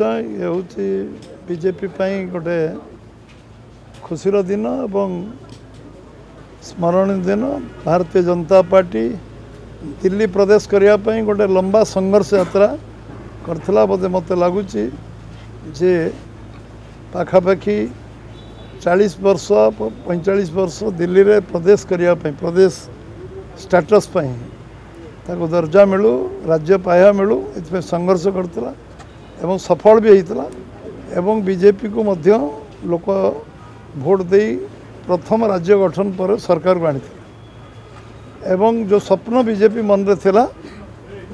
निश्चय ये हूँ बीजेपी गोटे खुशीर दिन एवं स्मरणीय दिन। भारतीय जनता पार्टी दिल्ली प्रदेश करने गोटे लंबा संघर्ष यात्रा करथिला बोधे मत लगुच जे पाखापाखि 40 वर्ष 45 वर्ष दिल्ली रे प्रदेश करने प्रदेश स्टेटस ताको दर्जा मिलू राज्य पाया मिलू इतने संघर्ष करथिला एवं सफल भी होता एवं बीजेपी को मध्य लोक भोट दे प्रथम राज्य गठन पर सरकार को आनी एवं जो स्वप्न बीजेपी मन रे थिला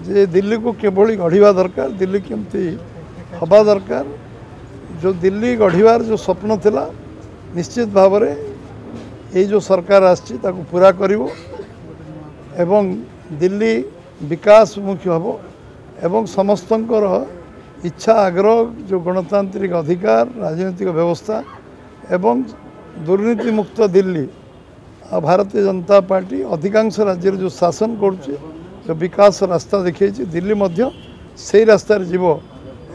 जे दिल्ली को केवल गढ़ा दरकार दिल्ली केमती हवा दरकार जो दिल्ली गढ़वार जो स्वप्न थिला निश्चित भाव में ये जो सरकार आछि ताको पूरा करिवो एवं दिल्ली विकासमुखी हम एवं समस्तंकर इच्छा आग्रह जो गणतांत्रिक अधिकार राजनीतिक व्यवस्था एवं दुर्नीति मुक्त दिल्ली भारतीय जनता पार्टी अधिकांश राज्य जो शासन करुच्ची जो विकास रास्ता देखी दिल्ली मध्य से रास्तार जीव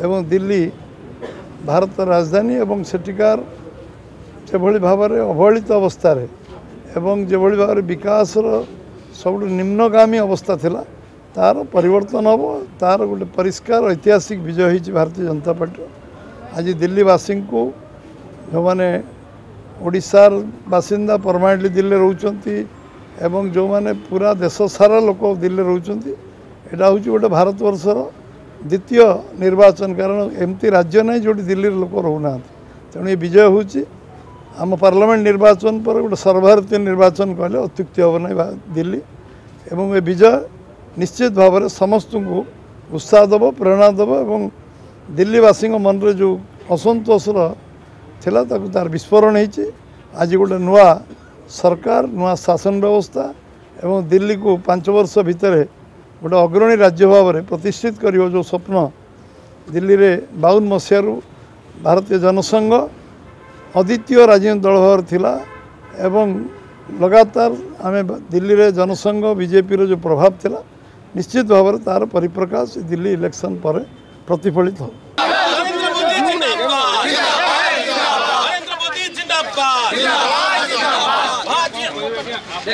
एवं दिल्ली भारत राजधानी एवं सेठिकार जो भाव में अवहेलित अवस्था एवं जो भाव में विकास सब निम्नगामी अवस्था थिला तार परिवर्तन हम तार गोटे परिष्कार ऐतिहासिक विजय होती भारतीय जनता पार्टी। आज दिल्लीवासी को जो मैंने ओडिशार बासिंदा परमानेंटली दिल्ली रोचंती एवं जो मैंने पूरा देश सारा लोक दिल्ली रोचंती एटा हूँ गोटे भारतवर्षर द्वितीय निर्वाचन कारण एमती राज्य ना जो दिल्ली लोक रोना तेणु ये विजय हूँ आम पार्लियामेंट निर्वाचन पर गोटे सर्वभारतीय निर्वाचन कहले अत्युक्ति हम ना दिल्ली एवं ये विजय निश्चित भाव में समस्त को उत्साह दब प्रेरणा दब एवं दिल्लीवासी मन रे जो असंतोषर थिला ताकु तार विस्फोरण होती आज गोटे नुआ सरकार नुआ शासन व्यवस्था एवं दिल्ली को 5 वर्ष भितर गोटे अग्रणी राज्य भाव में प्रतिष्ठित करियो जो स्वप्न दिल्ली रे 52 मसीह भारतीय जनसंघ अद्वितीय राजनीतिक दल भाव थिला एवं लगातार आम दिल्ली रे जनसंघ बीजेपी रो जो प्रभाव थिला निश्चित भाव में तार परिप्रकाश दिल्ली इलेक्शन पर प्रतिफलित हो। नरेंद्र मोदी जिंदाबाद।